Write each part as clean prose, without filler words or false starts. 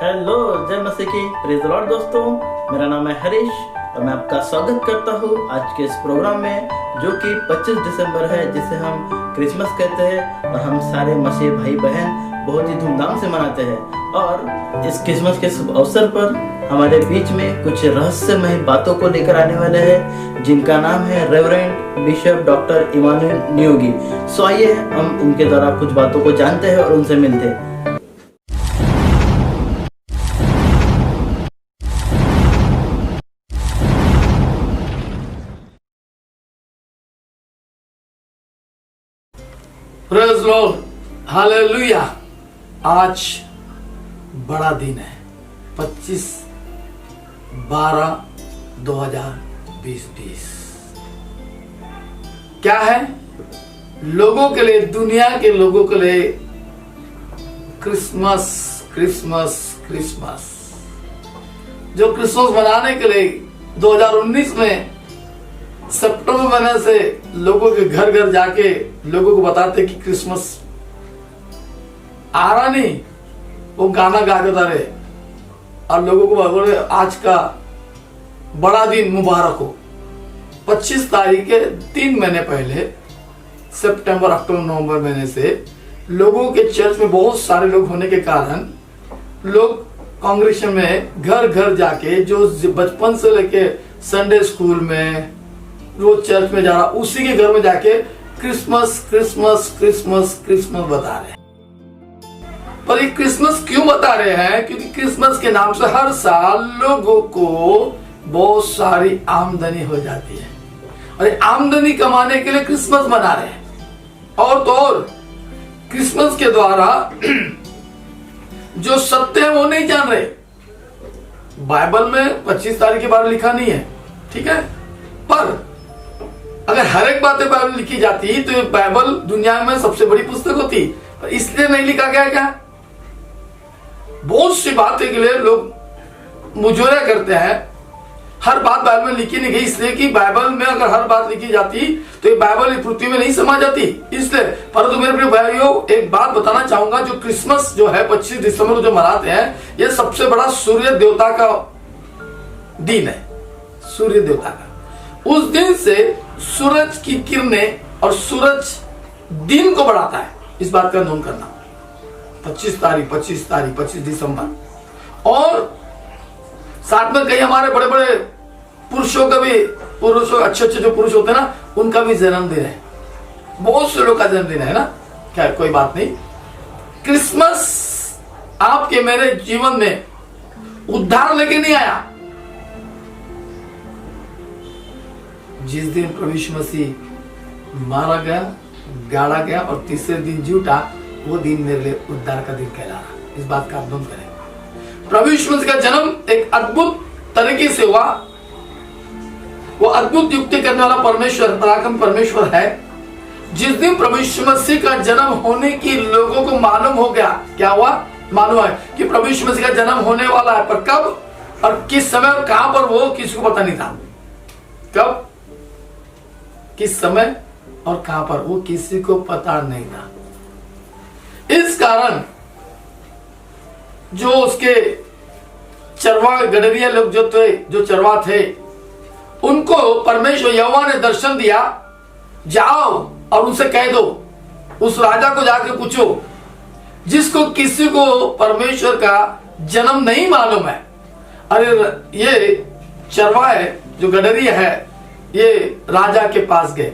Hello, जय मसीह की, praise the Lord दोस्तों। मेरा नाम है हरीश और मैं आपका स्वागत करता हूँ आज के इस प्रोग्राम में, जो कि 25 दिसंबर है, जिसे हम क्रिसमस कहते हैं और हम सारे मसीह भाई बहन बहुत ही धूमधाम से मनाते हैं। और इस क्रिसमस के शुभ अवसर पर हमारे बीच में कुछ रहस्यमय बातों को लेकर आने वाले हैं, जिनका नाम है reverend bishop doctor Emmanuel Neogi. So आइए हम उनके द्वारा कुछ बातों को जानते हैं और उनसे मिलते हैं। Praise Lord, hallelujah. आज बड़ा दिन है, 25/12/2020। क्या है? लोगों के लिए, दुनिया के लोगों के लिए क्रिसमस क्रिसमस क्रिसमस। जो क्रिसमस मनाने के लिए 2019 में सितंबर महीने से लोगों के घर घर जाके लोगों को बताते कि क्रिसमस आ रहा नहीं, वो गाना गा के रहे और लोगों को बोले आज का बड़ा दिन मुबारक हो। 25 तारीख के 3 महीने पहले, सितंबर अक्टूबर नवंबर महीने से लोगों के चर्च में बहुत सारे लोग होने के कारण लोग कांग्रेशन में घर घर जाके, जो बचपन से लेके संडे स्कूल में रोज चर्च में जा रहा, उसी के घर में जाके क्रिसमस क्रिसमस क्रिसमस क्रिसमस बता रहे हैं। पर ये क्रिसमस क्यों बता रहे हैं? क्योंकि क्रिसमस के नाम से हर साल लोगों को बहुत सारी आमदनी हो जाती है और ये आमदनी कमाने के लिए क्रिसमस मना रहे हैं। और तो और क्रिसमस के द्वारा जो सत्य है वो नहीं जान रहे। बाइबल में 25 तारीख के बारे में लिखा नहीं है, ठीक है, पर अगर हर एक बातें बाइबल लिखी जाती तो ये बाइबल दुनिया में सबसे बड़ी पुस्तक होती, पर इसलिए नहीं लिखा गया। क्या बहुत सी बातें के लिए लोग मुजोरा करते हैं, हर बात बाइबल में लिखी नहीं गई, इसलिए कि बाइबल में अगर हर बात लिखी जाती तो ये बाइबल पृथ्वी में नहीं समा जाती, इसलिए। परंतु मेरे प्रिय भाइयों, एक बात बताना चाहूंगा, जो क्रिसमस जो है 25 दिसंबर को जो मनाते हैं, ये सबसे बड़ा सूर्य देवता का दिन है। सूर्य देवता का उस दिन से सूरज की किरणें और सूरज दिन को बढ़ाता है, इस बात का नोट करना। 25 दिसंबर। और साथ में कई हमारे बड़े बड़े पुरुषों का भी, अच्छे जो पुरुष होते हैं ना, उनका भी जन्मदिन है। बहुत से लोग का जन्मदिन है ना, क्या कोई बात नहीं। क्रिसमस आपके मेरे जीवन में उद्धार लेके नहीं आया। जिस दिन प्रभु यीशु मसीह मारा गया, गाड़ा गया और तीसरे दिन जी उठा, वो दिन मेरे लिए उद्धार का दिन कहला रहा। इस बात का आप नोट करें। प्रभु यीशु मसीह का जन्म एक अद्भुत तरीके से हुआ। वो अद्भुत युक्ति करने वाला परमेश्वर, पराक्रम परमेश्वर है। जिस दिन प्रभु यीशु मसीह का जन्म होने की लोगों को मालूम हो गया, क्या हुआ? मालूम है कि प्रभु यीशु मसीह का जन्म होने वाला है, पर कब और किस समय और कहां पर, वो किसी को पता नहीं था। कब, किस समय और कहां पर, वो किसी को पता नहीं था। इस कारण जो उसके चरवा गडरिया लोग जो थे, जो चरवा थे, उनको परमेश्वर यहोवा ने दर्शन दिया, जाओ और उनसे कह दो, उस राजा को जाकर पूछो जिसको किसी को परमेश्वर का जन्म नहीं मालूम है। अरे ये चरवा है, जो गडरिया है, ये राजा के पास गए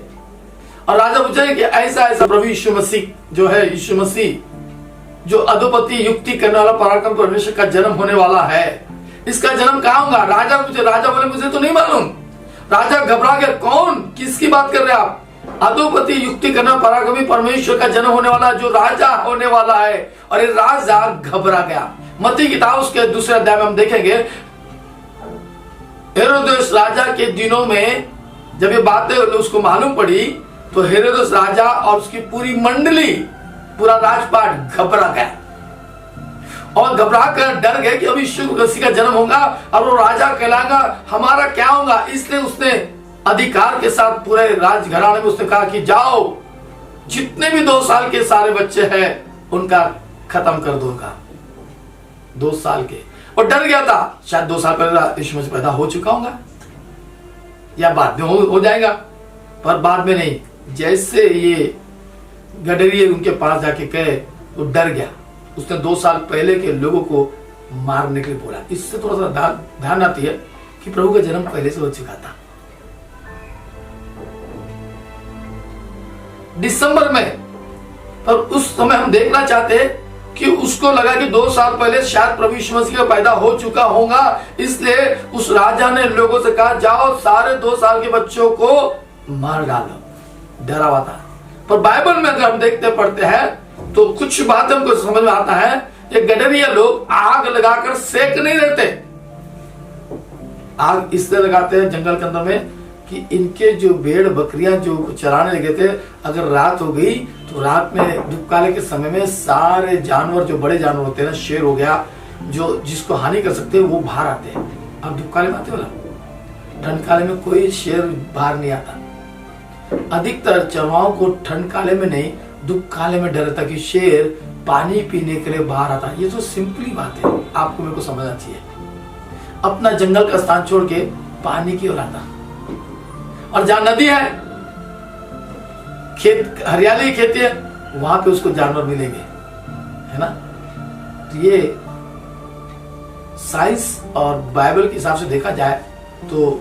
और राजा पूछे कि ऐसा ऐसा प्रभु यीशु मसीह जो है, यीशु मसीह जो अधोपति युक्ति करने वाला पराक्रम परमेश्वर का जन्म होने वाला है, इसका जन्म कहां होगा? राजा पूछे। राजा बोले मुझे तो नहीं मालूम। राजा घबरा गया, कौन, किसकी बात कर रहे हैं आप? अधोपति युक्ति करना पराक्रमी परमेश्वर का जन्म होने वाला, जो राजा होने वाला है। और ये राजा घबरा गया। मत्ती किताब उसके दूसरे अध्याय में हम देखेंगे, हेरोदेस राजा के दिनों में जब ये बातें उसको मालूम पड़ी, तो हेरोदेस राजा और उसकी पूरी मंडली, पूरा राजपाट घबरा गया और घबरा कर डर गए कि अभी यीशु मसीह का जन्म होगा और वो राजा कहलाएगा, हमारा क्या होगा। इसलिए उसने अधिकार के साथ पूरे राजघराने में उसने कहा कि जाओ, जितने भी 2 साल के सारे बच्चे हैं उनका खत्म कर दूंगा। 2 साल के, और डर गया था शायद 2 साल पहले यीशु मसीह पैदा हो चुका होगा या बाद में हो जाएगा, पर बाद में नहीं। जैसे ये गडरिये उनके पास जाके कहे वो डर गया, उसने 2 साल पहले के लोगों को मारने के लिए बोला। इससे थोड़ा सा ध्यान आती है कि प्रभु का जन्म पहले से हो चुका था। दिसंबर में, पर उस समय हम देखना चाहते हैं कि उसको लगा कि 2 साल पहले शायद प्रभु यीशु मसीह का पैदा हो चुका होगा, इसलिए उस राजा ने लोगों से कहा जाओ सारे 2 साल के बच्चों को मार डालो, डरा हुआ था। पर बाइबल में अगर हम देखते पढ़ते हैं तो कुछ बात हमको समझ में आता है। ये गडरिया लोग आग लगाकर सेक नहीं रहते, आग इसलिए लगाते हैं जंगल के अंदर में कि इनके जो भेड़ बकरियां जो चराने लगे थे, अगर रात हो गई तो रात में धूपकाले के समय में सारे जानवर जो बड़े जानवर होते हैं ना, शेर हो गया जो जिसको हानि कर सकते हैं वो बाहर आते हैं। अब धूपकाले में आते हो ना, ठंड काले में कोई शेर बाहर नहीं आता। अधिकतर चरवाहों को ठंड काले में नहीं धूप काले में डर था कि शेर पानी पीने के लिए बाहर आता। ये तो सिंपली बात है, आपको मेरे को समझना चाहिए। अपना जंगल का स्थान छोड़ के पानी की ओर आता, और जहां नदी है, खेत हरियाली खेती है, वहां पे उसको जानवर मिलेंगे, है ना। तो ये साइंस और बाइबल के हिसाब से देखा जाए तो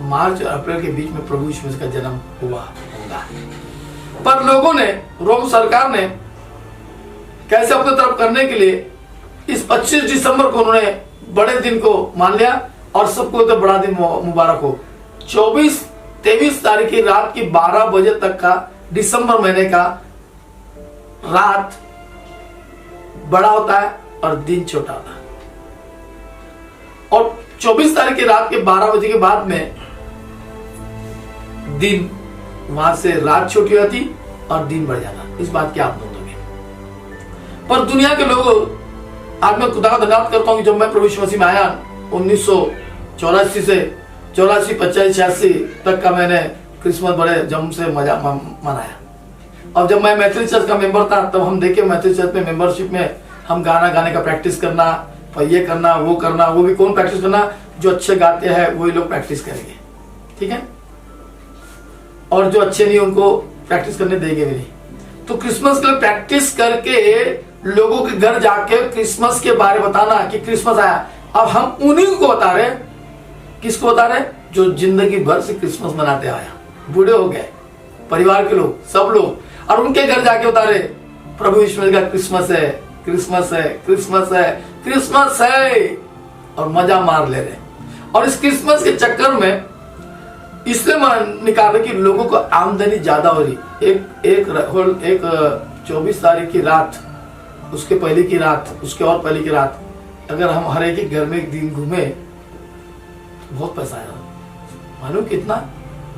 मार्च और अप्रैल के बीच में प्रभु यीशु मसीह का जन्म हुआ होगा। पर लोगों ने, रोम सरकार ने कैसे अपने तरफ करने के लिए इस 25 दिसंबर को उन्होंने बड़े दिन को मान लिया और सबको तो बड़ा दिन मुबारक हो। 23 तारीख की रात की 12 बजे तक का दिसंबर महीने का रात बड़ा होता है और दिन छोटा होता है, और 24 तारीख की रात के 12 बजे के बाद में दिन वहां से रात छोटी होती और दिन बढ़ जाता। इस बात की आप नोट होंगे। पर दुनिया के लोगों, आज मैं खुदा का धन्यवाद करता हूं कि जब मैं प्रभु यीशु मसीह में आया 1984 से 84, 85, 86 तक का मैंने क्रिसमस बड़े जम से मजा मनाया। और जब मैं मैथिली चर्च का मेंबर था तब हम देखे मैथिली चर्च में मेंबरशिप में हम गाना गाने का प्रैक्टिस करना, ये करना, वो भी कौन प्रैक्टिस करना, जो अच्छे गाते हैं वही लोग प्रैक्टिस करेंगे, ठीक है, और जो अच्छे नहीं उनको प्रैक्टिस करने देंगे भी नहीं। तो क्रिसमस के लिए प्रैक्टिस करके लोगों के घर जाके क्रिसमस के बारे में बताना कि क्रिसमस आया। अब हम उन्हीं को बता रहे, किसको बता रहे, जो जिंदगी भर से क्रिसमस मनाते आया, बूढ़े हो गए, परिवार के लोग, सब लोग, और उनके घर जाके बता रहे प्रभु यीशु मसीह का क्रिसमस है, क्रिसमस है, क्रिसमस है, क्रिसमस है, और मजा मार ले रहे। और इस क्रिसमस के चक्कर में इसलिए निकाल रहे कि लोगों को आमदनी ज्यादा हो रही। एक 24 तारीख की रात, उसके पहले की रात, उसके और पहले की रात, अगर हम हर एक घर में एक दिन घूमे तो बहुत पैसा आएगा। मालूम कितना,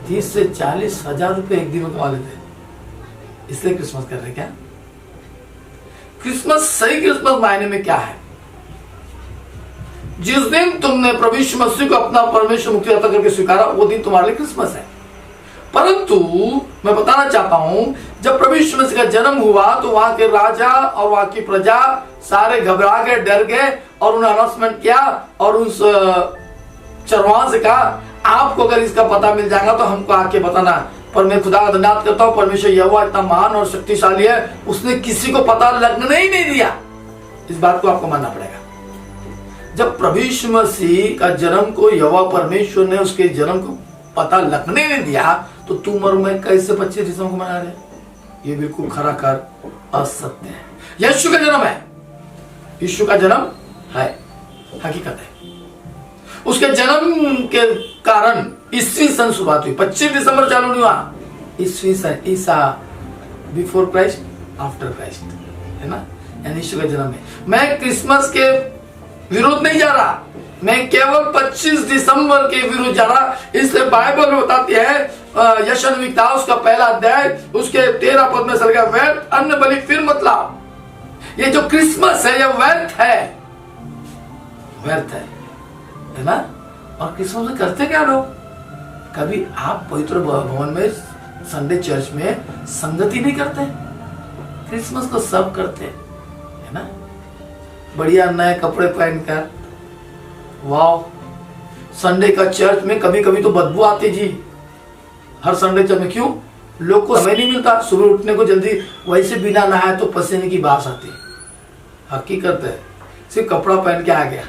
30 से 40 हजार रुपए एक दिन में कमा लेते। इसलिए क्रिसमस कर रहे क्या? क्रिसमस, सही क्रिसमस मायने में क्या है? जिस दिन तुमने प्रभु यीशु मसीह को अपना परमेश्वर मुक्तिदाता करके स्वीकारा, वो दिन तुम्हारे लिए क्रिसमस है। परंतु मैं बताना चाहता हूं, जब प्रभु यीशु मसीह का जन्म हुआ तो वहां के राजा और वहां की प्रजा सारे घबरा गए, डर गए, और उन्होंने अनाउंसमेंट किया और उस चरवाहा से कहा, आपको अगर इसका पता मिल जाएगा तो हमको आके बताना। पर मैं खुदा का धन्यवाद करता हूं, परमेश्वर यहोवा इतना महान और शक्तिशाली है, उसने किसी को पता लगने ही नहीं दिया। इस बात को आपको मानना पड़ेगा। जब प्रभु यीशु मसीह का जन्म को यहोवा परमेश्वर ने उसके जन्म को पता लगने नहीं दिया, तो तुम और मैं कैसे 25 दिसंबर को मना रहे? ये बिल्कुल खरा कर असत्य है। यीशु का जन्म है, यीशु का जन्म है, हकीकत है। उसके जन्म के कारण ईस्वी सन शुरुआत हुई। 25 दिसंबर चालू नहीं हुआ। ईस्वी सन, ईसा, बिफोर क्राइस्ट, आफ्टर क्राइस्ट, है ना, यानी यीशु का जन्म है। मैं क्रिसमस के विरोध नहीं जा रहा, मैं केवल 25 दिसंबर के विरुद्ध जा रहा। इसलिए बाइबल में बताती है, यशायाह विक्ता उसका पहला अध्याय उसके 13 पद में चल गया, व्यर्थ अन्न बलि फिर मत लाओ। ये जो क्रिसमस है, ये व्यर्थ है, व्यर्थ है ना। और क्रिसमस में करते क्या लोग? कभी आप पवित्र भवन में, संडे चर्च में संगति नहीं करते? क्रिसमस को सब करते, है ना। बढ़िया नए कपड़े पहनकर, वाह। संडे का चर्च में कभी कभी तो बदबू आती जी, हर संडे चर्च में। क्यों? लोग को समय नहीं मिलता सुबह उठने को जल्दी, वैसे बिना नहाए तो पसीने की बात आती। हकीकत है, सिर्फ कपड़ा पहन के आ गया।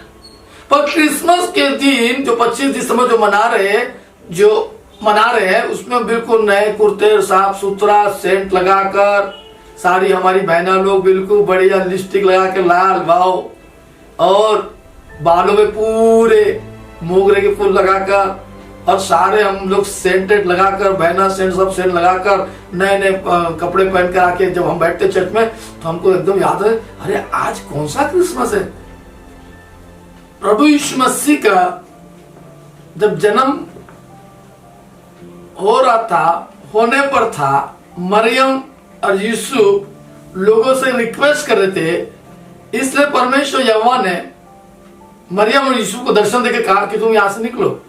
पर क्रिसमस के दिन जो 25 दिसंबर जो मना रहे हैं उसमें बिल्कुल नए कुर्ते, साफ सुथरा सेंट लगाकर, सारी हमारी बहना लोग बिल्कुल बढ़िया लिपस्टिक लगा के लाल वाव, और बालों में पूरे मोगरे के फूल लगाकर, और सारे हम लोग सेंटेड लगाकर, बहना सेंट सब सेंट लगाकर, नए नए कपड़े पहनकर आके जब हम बैठते चर्च में तो हमको एकदम याद है, अरे आज कौन सा क्रिसमस है। प्रभु यीशु मसीह का जब जन्म हो रहा था, होने पर था, मरियम और यीशु लोगों से रिक्वेस्ट कर रहे थे, इसलिए परमेश्वर यहोवा ने मरियम और यीशु को दर्शन देकर कहा कि तुम यहां से निकलो।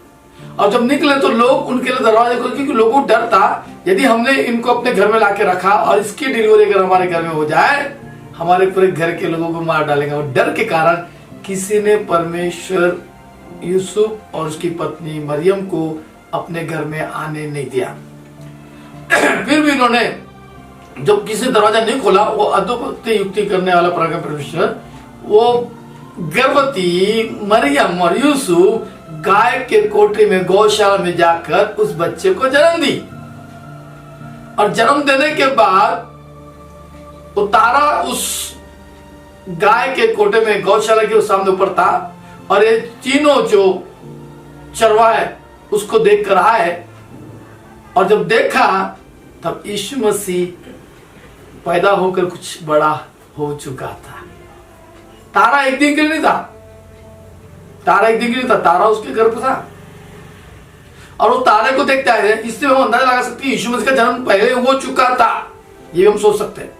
और जब निकले तो लोग उनके लिए दरवाजे खोले, क्योंकि लोगों को डर था यदि हमने इनको अपने घर में लाके रखा और इसकी डिलीवरी अगर हमारे घर में हो जाए, हमारे पूरे घर के लोगों को मार डालेगा। और डर के कारण किसी ने परमेश्वर यूसुफ और उसकी पत्नी मरियम को अपने घर में आने नहीं दिया। फिर भी इन्होंने जब किसी दरवाजा नहीं खोला, वो अद्भुत युक्ति करने वाला परमेश्वर, वो गर्भवती मरियम और यूसुफ गाय के कोठरी में, गौशाला में जाकर उस बच्चे को जन्म दी। और जन्म देने के बाद वो तारा उस गाय के कोठे में, गौशाला के सामने ऊपर था, और ये तीनों जो चरवाहे उसको देख कर आए, और जब देखा तब यीशु मसीह पैदा होकर कुछ बड़ा हो चुका था। तारा एक दिन के लिए नहीं था, तारा एक दिन के लिए था, तारा उसके घर पर था, और वो तारे को देखते आए थे। इसलिए हम अंदाजा लगा सकते हैं यीशु मसीह का जन्म पहले हो चुका था, ये हम सोच सकते हैं।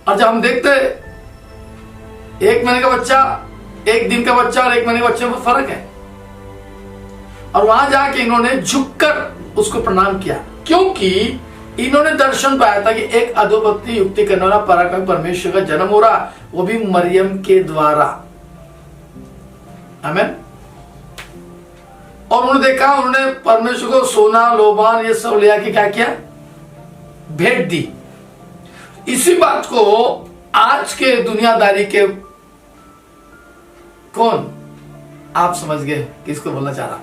और जब हम देखते एक महीने का बच्चा, एक दिन का बच्चा और एक महीने का बच्चे में फर्क है, और वहां जाके इन्होंने झुककर उसको प्रणाम किया, क्योंकि इन्होंने दर्शन पाया था कि एक अद्भुत युक्ति करने वाला पराक्रमी परमेश्वर का जन्म हो रहा, वो भी मरियम के द्वारा। आमीन। और उन्होंने देखा, उन्होंने परमेश्वर को सोना, लोबान ये सब ले आके क्या किया, भेंट दी। इसी बात को आज के दुनियादारी के कौन आप समझ गए किसको बोलना चाह रहा।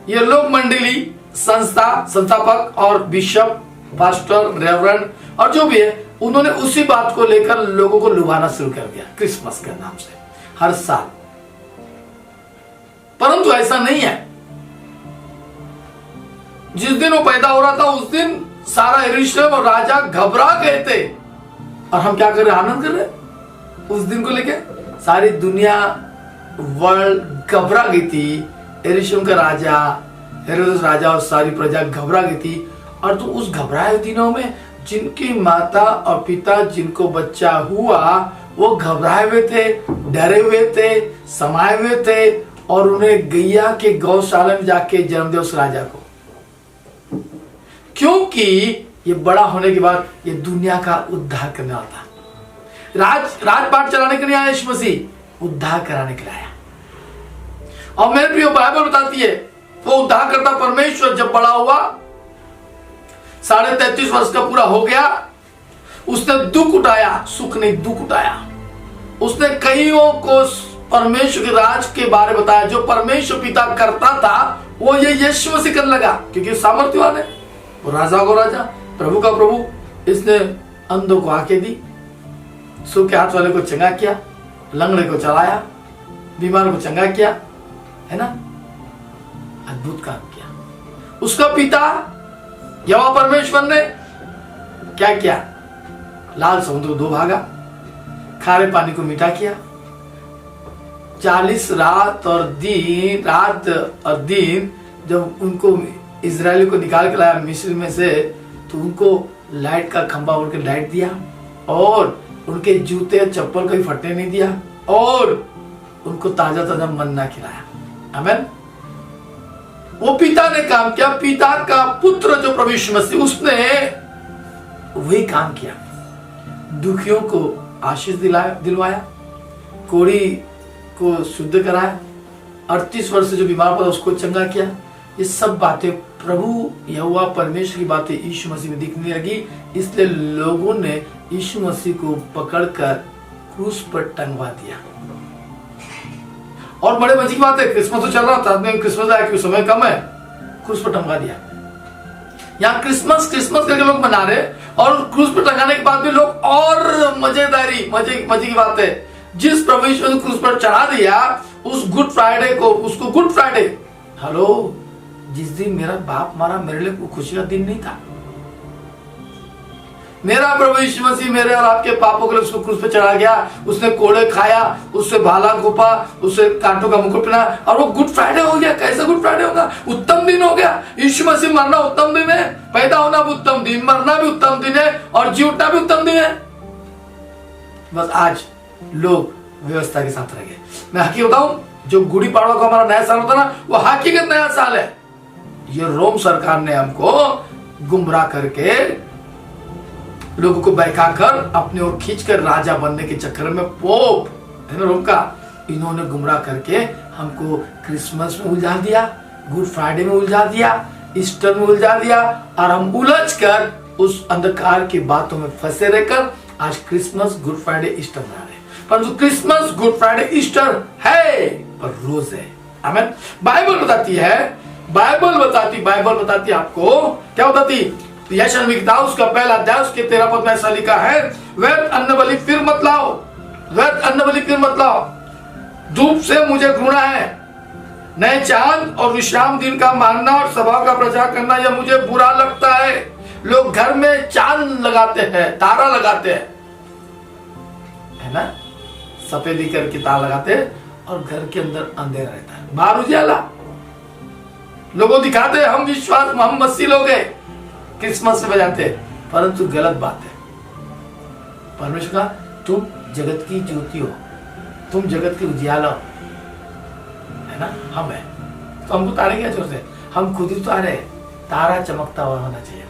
ये लोग मंडली, संस्था, संस्थापक और बिशप, पास्टर, रेवरेंड और जो भी है, उन्होंने उसी बात को लेकर लोगों को लुभाना शुरू कर दिया क्रिसमस के नाम से हर साल। परंतु ऐसा नहीं है। जिस दिन वो पैदा हो रहा था उस दिन सारा यरूशलेम और राजा घबरा गए थे, और हम क्या कर रहे, आनंद कर रहे उस दिन को लेके। सारी दुनिया, वर्ल्ड घबरा गई थी। यरूशलेम का राजा, हेरोदेस राजा और सारी प्रजा घबरा गई थी। और तो उस घबराए दिनों में जिनकी माता और पिता, जिनको बच्चा हुआ, वो घबराए हुए थे, डरे हुए थे, समाये हुए थे, और उन्हें गैया के गौशाला में जाके जन्म दिया उस राजा को, क्योंकि ये बड़ा होने के बाद ये दुनिया का उद्धार करने वाला था। राजपाट चलाने के लिए आया यीशु मसीह, उद्धार कराने के लिए आया। और मेरे प्रिय, बाइबल बताती है वो उद्धार करता परमेश्वर जब बड़ा हुआ, 33.5 वर्ष का पूरा हो गया, उसने दुख उठाया, सुख नहीं दुख उठाया। उसने कईयों को परमेश्वर के राज के बारे बताया। जो परमेश्वर पिता करता था वो ये यीशु मसीह करने लगा, क्योंकि सामर्थ्यवान है वो, राजा को राजा, प्रभु का प्रभु। इसने अंधों को आंखें दी, सूखे हाथ वाले को चंगा किया, लंगड़े को चलाया, बीमार को चंगा किया, है ना, अद्भुत काम किया। उसका पिता यहोवा परमेश्वर ने क्या किया, लाल समुद्र दो भागा, खारे पानी को मीठा किया। 40 रात और दिन जब उनको इजरायली को निकाल के लाया मिस्र में से, तो उनको लाइट का खंभा उड़ के लाइट दिया, और उनके जूते चप्पल कभी फटने नहीं दिया, और उनको ताजा ताजा मन्ना खिलाया। आमीन। वो पिता ने काम किया। पिता का पुत्र जो प्रभु यीशु मसीह, उसने वही काम किया, दुखियों को आशीष दिलवाया, कोढ़ी को शुद्ध कराया, 38 वर्ष से जो बीमार पड़ा उसको चंगा किया। ये सब बातें प्रभु यहोवा परमेश्वर की बातें यीशु मसीह में दिखने लगी, इसलिए लोगों ने यीशु मसीह को पकड़कर क्रूस पर टंगवा दिया। और बड़े मजे की बात है, क्रिसमस तो चल रहा था, क्रिसमस आया कि समय कम है, क्रूस पर टंगवा दिया। यहाँ क्रिसमस करके लोग मना रहे, और क्रूस पर टंगाने के बाद भी लोग और मजे की बात है, जिस प्रभु यीशु ने क्रूस पर चढ़ा दिया उस गुड फ्राइडे को, उसको गुड फ्राइडे, हेलो, जिस दिन मेरा बाप मारा मेरे लिए कोई खुशी का दिन नहीं था। मेरा प्रभु यीशु मसीह मेरे और आपके पापों के लिए उसको क्रूस पे चढ़ा गया, उसने कोड़े खाया, उससे भाला घोपा, उससे कांटों का मुकुट पहना, और वो गुड फ्राइडे हो गया। कैसे गुड फ्राइडे होगा? उत्तम दिन हो गया। यीशु मसीह मरना उत्तम दिन है, पैदा होना भी उत्तम दिन, मरना भी उत्तम दिन है, और जी उठना भी उत्तम दिन है। बस आज लोग व्यवस्था के साथ रह गए। मैं हकीकत बताऊं, जो गुड़ी पाड़वा का हमारा नया साल होता ना, वो हकीकत नया साल है। ये रोम सरकार ने हमको गुमराह करके, लोगों को बहकाकर अपने ओर खींचकर राजा बनने के चक्कर में, पोप है ना रोम का, इन्होंने गुमराह करके हमको क्रिसमस में उलझा दिया, गुड फ्राइडे में उलझा दिया, ईस्टर में उलझा दिया, और हम उलझ कर उस अंधकार की बातों में फंसे रहकर आज क्रिसमस, गुड फ्राइडे, ईस्टर मना रहे। परंतु क्रिसमस, गुड फ्राइडे, ईस्टर है पर रोज है। आमीन। बाइबल बताती आपको, क्या बताती? यशायाह नबी की किताब उसका पहला अध्याय उसके 13 पद में ऐसा लिखा है, व्यर्थ अन्न बलि फिर मत लाओ, व्यर्थ अन्न बलि फिर मत लाओ, धूप से मुझे घृणा है, नए चांद और विश्राम दिन का मानना और सभा का प्रचार करना यह मुझे बुरा लगता है। लोग घर में चांद लगाते हैं, तारा लगाते हैं, है ना, सफेदी करके तार लगाते हैं, और घर के अंदर अंधेरा रहता है, बाहर उजाला। लोगों दिखाते हैं हम विश्वास, हम मसीह लोग हैं, क्रिसमस में बजाते हैं, परंतु गलत बात है। परमेश्वर का, तुम जगत की ज्योति हो, तुम जगत के उजियाला हो, है ना, हम है तो हमको तारे क्या जोर से, हम खुद ही तारे, तारा चमकता हुआ होना चाहिए।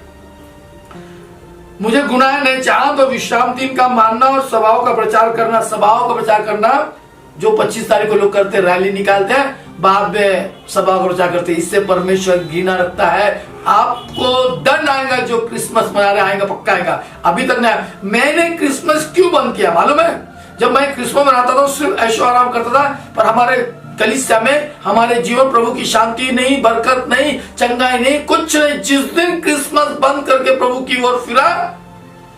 मुझे गुनाह है नए चांद और विश्राम दिन का मानना और सभाओं का प्रचार करना। सभाओं का प्रचार करना जो 25 तारीख को लोग करते, रैली निकालते हैं, बाद में सभा का प्रचार करते, इससे परमेश्वर घृणा रखता है। आपको दंड आएगा, जो क्रिसमस मना रहे आएगा, पक्का आएगा। अभी तक नहीं। मैंने क्रिसमस क्यों बंद किया मालूम है? जब मैं क्रिसमस मनाता था सिर्फ ऐशो आराम करता था, पर हमारे कलीसिया में हमारे जीवन प्रभु की शांति नहीं, बरकत नहीं, चंगाई नहीं, कुछ नहीं। जिस दिन क्रिसमस बंद करके प्रभु की ओर फिरा,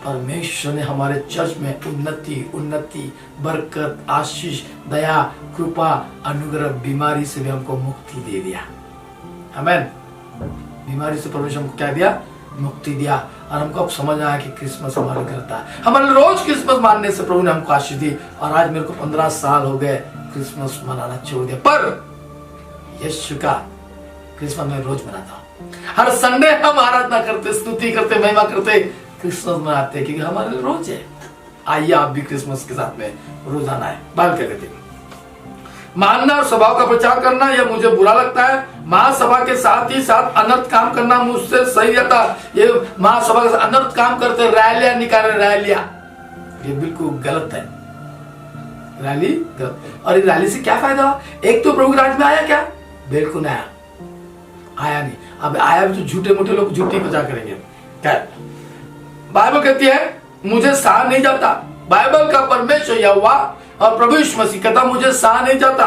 परमेश्वर ने हमारे चर्च में उन्नति, बरकत, आशीष, दया, कृपा, अनुग्रह, बीमारी से भी हमको मुक्ति दे दिया। आमीन। बीमारी से परमेश्वर हमको क्या दिया? मुक्ति दिया। और हमको अब समझ आया कि क्रिसमस हमारे करता है। हमारे रोज क्रिसमस मानने से प्रभु ने हमको आशीष दी। और आज मेरे को 15 साल हो गए क्रिसमस मनाना छोड़ दिया, पर यीशु का क्रिसमस मैं रोज मनाता हूँ। हर संडे हम आराधना करते, स्तुति करते, महिमा करते, क्रिसमस मनाते हैं, क्योंकि हमारे लिए रोज है। आइए आप भी क्रिसमस के साथ में रोजाना है। बात क्या कहते हैं? मानना और सभाओं का प्रचार करना यह मुझे बुरा लगता है। महासभा के साथ ही साथ अनर्थ काम करना मुझसे सही रहता। ये महासभा के साथ अनर्थ काम करते, रैलियां निकाले, रैलियां, ये बिल्कुल गलत है। रैली गलत। और इस रैली से क्या फायदा? एक तो प्रभु राज में आया क्या? बिल्कुल नहीं आया नहीं। अब आया भी तो झूठे मोटे लोग झूठी प्रचार करेंगे। क्या बाइबल कहती है? मुझे सहा नहीं जाता। बाइबल का परमेश्वर यहोवा और प्रभु यीशु मसीह कहता मुझे सहा नहीं जाता।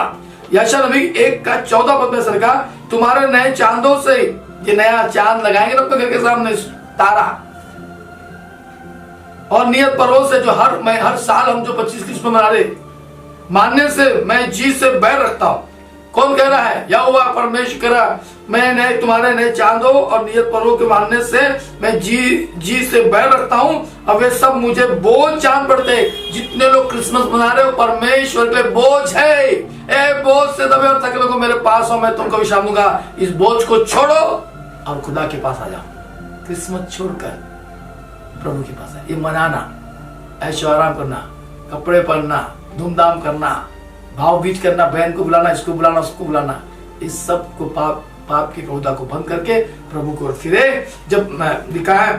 यशायाह नबी 1:14 पद में सरका, तुम्हारे नए चांदों से, ये नया चांद लगाएंगे ना अपने घर के सामने, तारा, और नियत पर्वों से जो हर साल हम जो 25 क्रिसमस मना रहे, मानने से मैं जी से बैर रखता हूं। कौन कह रहा है? यहोवा परमेश्वर कह रहा, मैं तुम्हारे नए चांदों और नियत पर्वों के मानने से मैं जी से बैर रखता हूं। अब वे सब मुझे बोझ चांद पड़ते। जितने लोग क्रिसमस मना रहे हो, परमेश्वर के लिए बोझ है। ए बोझ से दबे और थके लोगों, मेरे पास हो, मैं तुमको विश्राम दूंगा। इस बोझ को छोड़ो और खुदा के पास आ जाओ। क्रिसमस छोड़कर प्रभु के पास है। ये मनाना, ऐशो आराम करना, कपड़े पहनना, धूमधाम करना, भाव बीज करना, बहन को बुलाना, इसको बुलाना, उसको बुलाना, इस सब को पाप की क्रोधा को बंद करके प्रभु को फिरे। जब लिखा है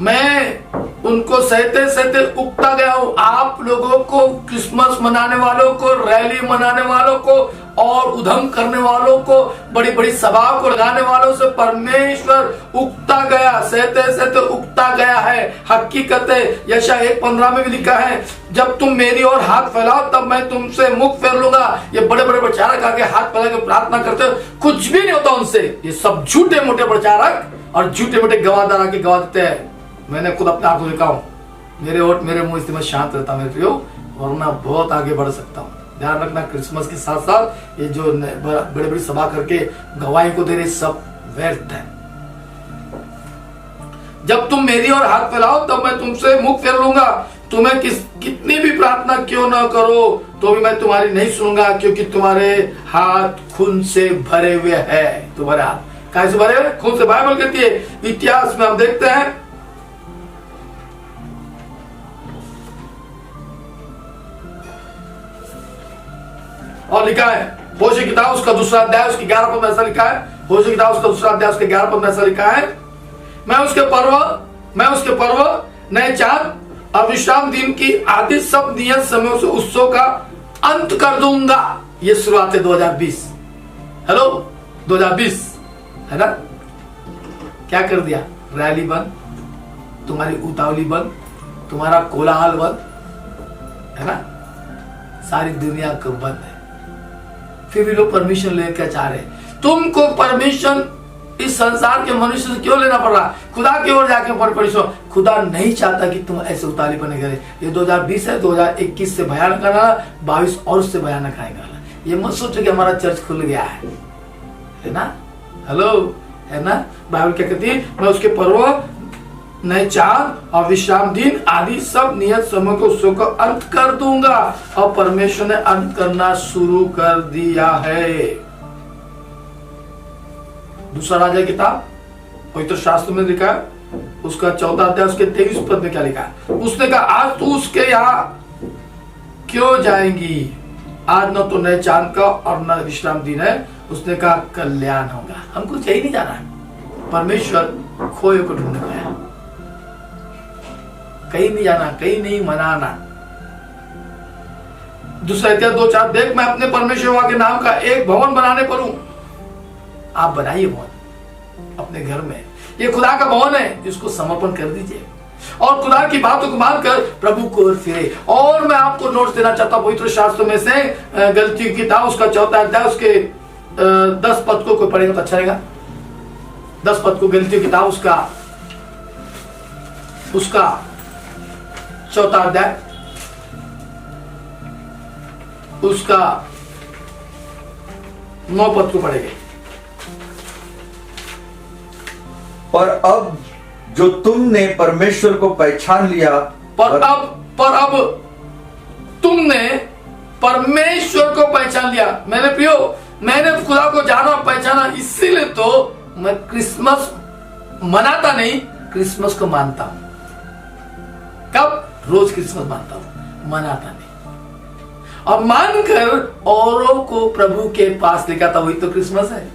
मैं उनको सहते सहते उगता गया हूं। आप लोगों को, क्रिसमस मनाने वालों को, रैली मनाने वालों को और उधम करने वालों को, बड़ी बड़ी सभाओं को लगाने वालों से परमेश्वर उगता गया, सहते सहते उगता गया है। हकीकत है, यशायाह 1:15 में भी लिखा है, जब तुम मेरी ओर हाथ फैलाओ तब मैं तुमसे मुख फेर लूंगा। ये बड़े बड़े प्रचारक आके हाथ फैला के प्रार्थना करते हो, कुछ भी नहीं होता उनसे। ये सब झूठे मोटे प्रचारक और झूठे मोटे गवाहदार आके गवाह देते हैं। मैंने खुद अपने आंखों देखा हूं, मेरे होठ मेरे मुंह से मैं शांत रहता हूं मेरे प्रियो, वरना बहुत आगे बढ़ सकता हूं। ध्यान रखना, क्रिसमस के साथ साथ ये जो बड़े बड़ी सभा करके गवाही को दे रहे, सब व्यर्थ है। जब तुम मेरी ओर हाथ फैलाओ तब मैं तुमसे मुख फेर लूंगा। तुम्हें कितनी भी प्रार्थना क्यों ना करो तो भी मैं तुम्हारी नहीं सुनूंगा, क्योंकि तुम्हारे हाथ खून से भरे हुए हैं। तुम्हारे हाथ कैसे भरे हुए? खून से। बाइबल कहती है, इतिहास में हम देखते हैं, और लिखा है होशे किताब उसका दूसरा अध्याय उसके 11 पद में ऐसा लिखा है। होशे किताब उसका दूसरा अध्याय उसके 11 पद में ऐसा लिखा है, मैं उसके पर्व नए चांद और विश्राम दिन की आदि सब नियत समयों से उत्सव का अंत कर दूंगा। ये शुरुआत है 2020। हेलो 2020 है ना। क्या कर दिया? रैली बंद, तुम्हारी उतावली बंद, तुम्हारा कोलाहल बंद, है ना। सारी दुनिया को बंद है, फिर भी लोग परमिशन लेकर चाह रहे। तुमको परमिशन इस संसार के मनुष्य से क्यों लेना पड़ रहा? खुदा की ओर जाके परमिशन। खुदा नहीं चाहता कि तुम ऐसे उतावली बने करे। ये 2020 है, 2021 से भयानक आना, 22 और उससे भयानक आएगा। ये मत सोचो कि हमारा चर्च खुल गया है ना। हेलो, है ना। बाइबल क्या कहती है? मैं उसके पर्व नए चांद और विश्राम दिन आदि सब नियत समय को उत्सव का अंत कर दूंगा। और परमेश्वर ने अंत करना शुरू कर दिया है। दूसरा राजा किताब पवित्र शास्त्र में लिखा है, उसका 14 अध्याय उसके 23 पद में क्या लिखा है? उसने कहा, आज तू उसके यहाँ क्यों जाएंगी? आज न तो नए चांद का और न विश्राम दिन है। उसने कहा, कल्याण होगा। हमको कहीं नहीं जाना है। परमेश्वर खोए को ढूंढने गया, कहीं नहीं जाना, कहीं नहीं मनाना। दूसरा इतिहास 2:4, देख मैं अपने परमेश्वर के नाम का एक भवन बनाने पर हूं। आप बनाइए भवन अपने घर में। ये खुदा का भवन है, इसको समर्पण कर दीजिए और खुदा की बातों को मानकर प्रभु को ओर फिरे। और मैं आपको नोट्स देना चाहता हूं पवित्र शास्त्र में से गलती की किताब उसका 4 अध्याय उसके 10 पद को कोई पढ़ेगा तो अच्छा रहेगा। 10 पद को गलती की किताब उसका 4 अध्याय उसका 9 पद को पढ़ेंगे। पर अब जो तुमने परमेश्वर को पहचान लिया, पर अब तुमने परमेश्वर को पहचान लिया। मैंने प्रियो, मैंने खुदा को जाना पहचाना, इसीलिए तो मैं क्रिसमस मनाता नहीं, क्रिसमस को मानता हूं। कब? रोज क्रिसमस मानता हूं, मनाता नहीं। और मानकर औरों को प्रभु के पास लेकर, वही तो क्रिसमस है।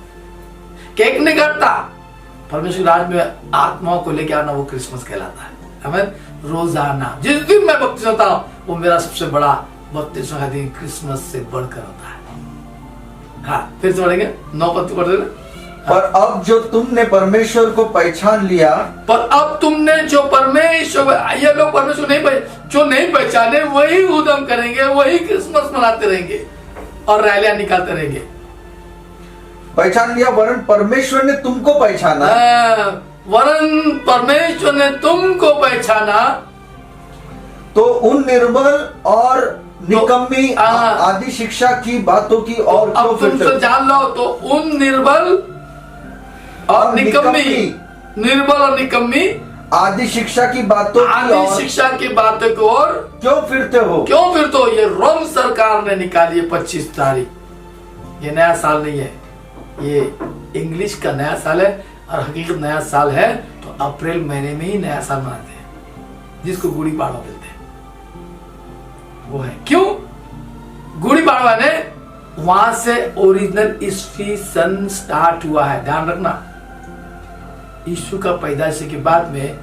केक नहीं काटता, परमेश्वर राज में आत्माओं को लेकर आना, वो क्रिसमस कहलाता है। हमें रोजाना जिस दिन मैं बपतिस्मा होता हूं, वो मेरा सबसे बड़ा बपतिस्मा का दिन क्रिसमस से बढ़कर होता है। हाँ, फिर से पढ़ेंगे 9 पद पढ़ देना। पर अब जो तुमने परमेश्वर को पहचान लिया, पर अब तुमने जो परमेश्वर, ये लोग परमेश्वर जो नहीं पहचाने वही उद्यम करेंगे, वही क्रिसमस मनाते रहेंगे और रैलियां निकालते रहेंगे। पहचान लिया वरन परमेश्वर ने तुमको पहचाना, वरन परमेश्वर ने तुमको पहचाना, तो उन निर्बल और निकम्मी आदि शिक्षा की बातों की और अब तुमसे जान लो, तो उन निर्बल और निकम्मी आदि शिक्षा की बातों की और क्यों फिरते हो? ये रोम सरकार ने निकाली है 25 तारीख। ये नया साल नहीं है, ये इंग्लिश का नया साल है और हकीकत नया साल है तो अप्रैल महीने में ही नया साल मनाते हैं, जिसको गुड़ी पाड़वा बोलते हैं। वो है क्यों? गुड़ी पाड़वा ने वहां से ओरिजिनल ईस्वी सन स्टार्ट हुआ है। ध्यान रखना, यीशु का पैदाइश के बाद में